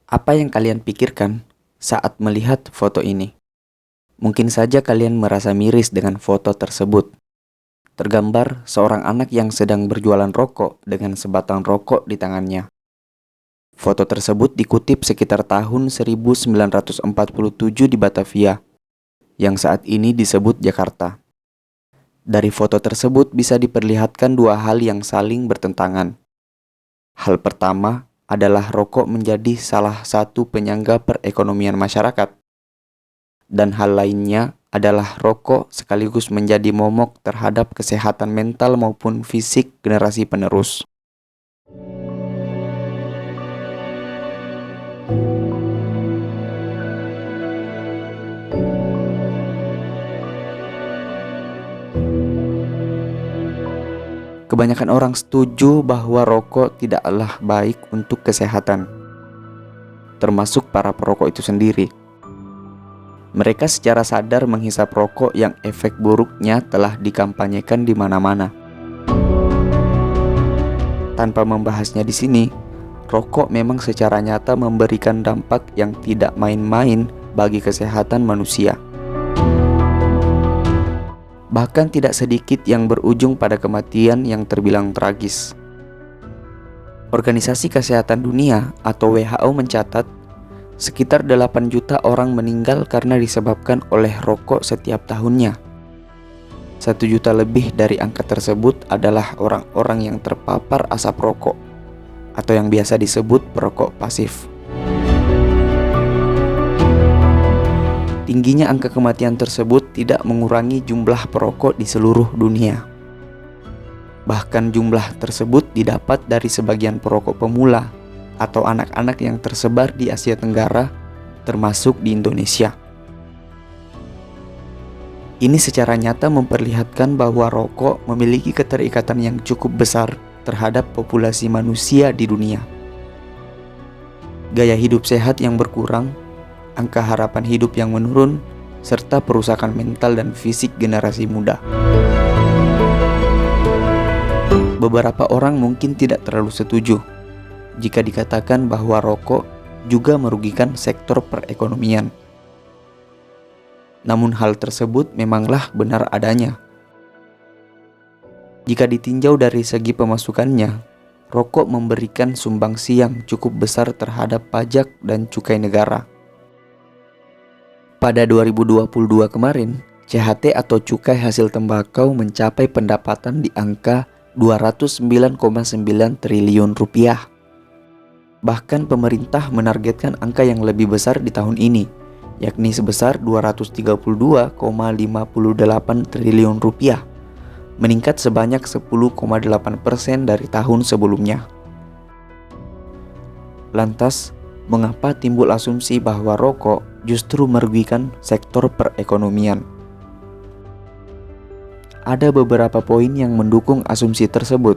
Apa yang kalian pikirkan saat melihat foto ini? Mungkin saja kalian merasa miris dengan foto tersebut. Tergambar seorang anak yang sedang berjualan rokok dengan sebatang rokok di tangannya. Foto tersebut dikutip sekitar tahun 1947 di Batavia, yang saat ini disebut Jakarta. Dari foto tersebut bisa diperlihatkan dua hal yang saling bertentangan. Hal pertama adalah rokok menjadi salah satu penyangga perekonomian masyarakat. Dan hal lainnya adalah rokok sekaligus menjadi momok terhadap kesehatan mental maupun fisik generasi penerus. Kebanyakan orang setuju bahwa rokok tidaklah baik untuk kesehatan, termasuk para perokok itu sendiri. Mereka secara sadar menghisap rokok yang efek buruknya telah dikampanyekan di mana-mana. Tanpa membahasnya di sini, rokok memang secara nyata memberikan dampak yang tidak main-main bagi kesehatan manusia. Bahkan tidak sedikit yang berujung pada kematian yang terbilang tragis. Organisasi Kesehatan Dunia atau WHO mencatat sekitar 8 juta orang meninggal karena disebabkan oleh rokok setiap tahunnya. 1 juta lebih dari angka tersebut adalah orang-orang yang terpapar asap rokok atau yang biasa disebut perokok pasif. Tingginya angka kematian tersebut tidak mengurangi jumlah perokok di seluruh dunia. Bahkan jumlah tersebut didapat dari sebagian perokok pemula atau anak-anak yang tersebar di Asia Tenggara, termasuk di Indonesia. Ini secara nyata memperlihatkan bahwa rokok memiliki keterikatan yang cukup besar terhadap populasi manusia di dunia. Gaya hidup sehat yang berkurang, angka harapan hidup yang menurun, serta perusakan mental dan fisik generasi muda. Beberapa orang mungkin tidak terlalu setuju jika dikatakan bahwa rokok juga merugikan sektor perekonomian. Namun hal tersebut memanglah benar adanya. Jika ditinjau dari segi pemasukannya, rokok memberikan sumbangsi yang cukup besar terhadap pajak dan cukai negara. Pada 2022 kemarin, CHT atau cukai hasil tembakau mencapai pendapatan di angka 209,9 triliun rupiah. Bahkan pemerintah menargetkan angka yang lebih besar di tahun ini, yakni sebesar 232,58 triliun rupiah, meningkat sebanyak 10,8% dari tahun sebelumnya. Lantas, mengapa timbul asumsi bahwa rokok justru merugikan sektor perekonomian? Ada beberapa poin yang mendukung asumsi tersebut.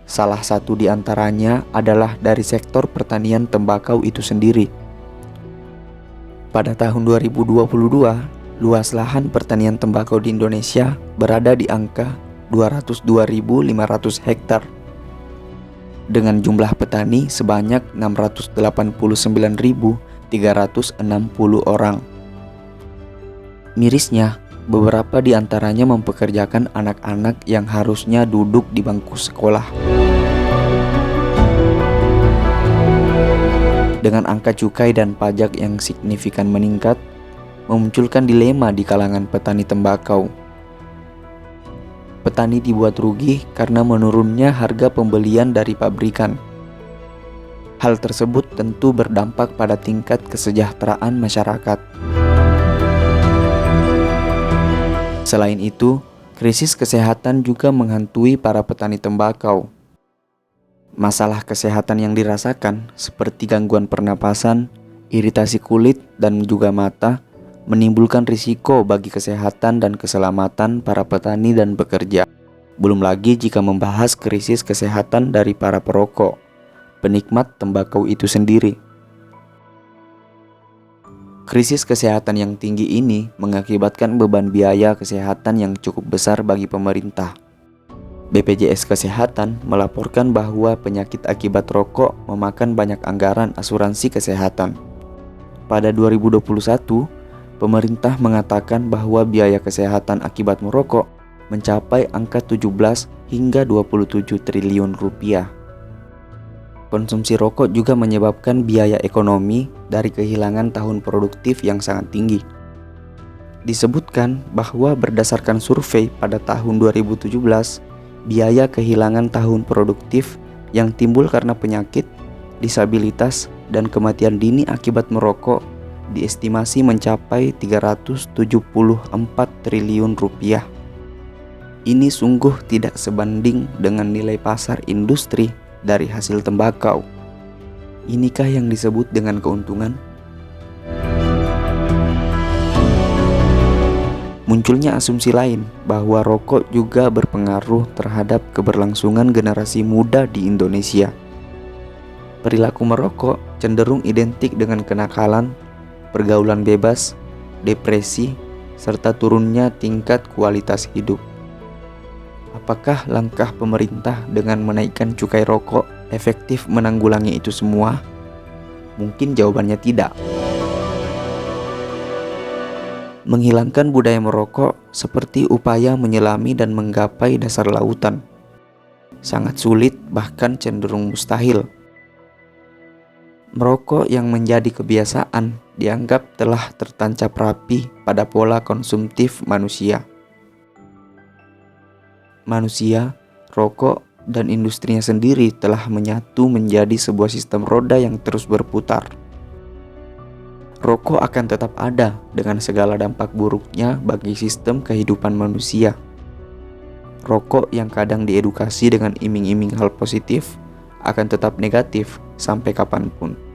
Salah satu di antaranya adalah dari sektor pertanian tembakau itu sendiri. Pada tahun 2022, luas lahan pertanian tembakau di Indonesia berada di angka 202.500 hektar. Dengan jumlah petani sebanyak 689.360 orang. Mirisnya, beberapa di antaranya mempekerjakan anak-anak yang harusnya duduk di bangku sekolah. Dengan angka cukai dan pajak yang signifikan meningkat, memunculkan dilema di kalangan petani tembakau. Petani dibuat rugi karena menurunnya harga pembelian dari pabrikan. Hal tersebut tentu berdampak pada tingkat kesejahteraan masyarakat. Selain itu, krisis kesehatan juga menghantui para petani tembakau. Masalah kesehatan yang dirasakan seperti gangguan pernapasan, iritasi kulit, dan juga mata menimbulkan risiko bagi kesehatan dan keselamatan para petani dan pekerja. Belum lagi jika membahas krisis kesehatan dari para perokok, penikmat tembakau itu sendiri. Krisis kesehatan yang tinggi ini mengakibatkan beban biaya kesehatan yang cukup besar bagi pemerintah. BPJS Kesehatan melaporkan bahwa penyakit akibat rokok memakan banyak anggaran asuransi kesehatan. Pada 2021, pemerintah mengatakan bahwa biaya kesehatan akibat merokok mencapai angka 17 hingga 27 triliun rupiah. Konsumsi rokok juga menyebabkan biaya ekonomi dari kehilangan tahun produktif yang sangat tinggi. Disebutkan bahwa berdasarkan survei pada tahun 2017, biaya kehilangan tahun produktif yang timbul karena penyakit, disabilitas, dan kematian dini akibat merokok diestimasi mencapai 374 triliun rupiah. Ini sungguh tidak sebanding dengan nilai pasar industri dari hasil tembakau. Inikah yang disebut dengan keuntungan? Munculnya asumsi lain bahwa rokok juga berpengaruh terhadap keberlangsungan generasi muda di Indonesia. Perilaku merokok cenderung identik dengan kenakalan, pergaulan bebas, depresi, serta turunnya tingkat kualitas hidup. Apakah langkah pemerintah dengan menaikkan cukai rokok efektif menanggulangi itu semua? Mungkin jawabannya tidak. Menghilangkan budaya merokok seperti upaya menyelami dan menggapai dasar lautan. Sangat sulit, bahkan cenderung mustahil. Merokok yang menjadi kebiasaan dianggap telah tertancap rapi pada pola konsumtif manusia. Manusia, rokok, dan industrinya sendiri telah menyatu menjadi sebuah sistem roda yang terus berputar. Rokok akan tetap ada dengan segala dampak buruknya bagi sistem kehidupan manusia. Rokok yang kadang diedukasi dengan iming-iming hal positif akan tetap negatif sampai kapanpun.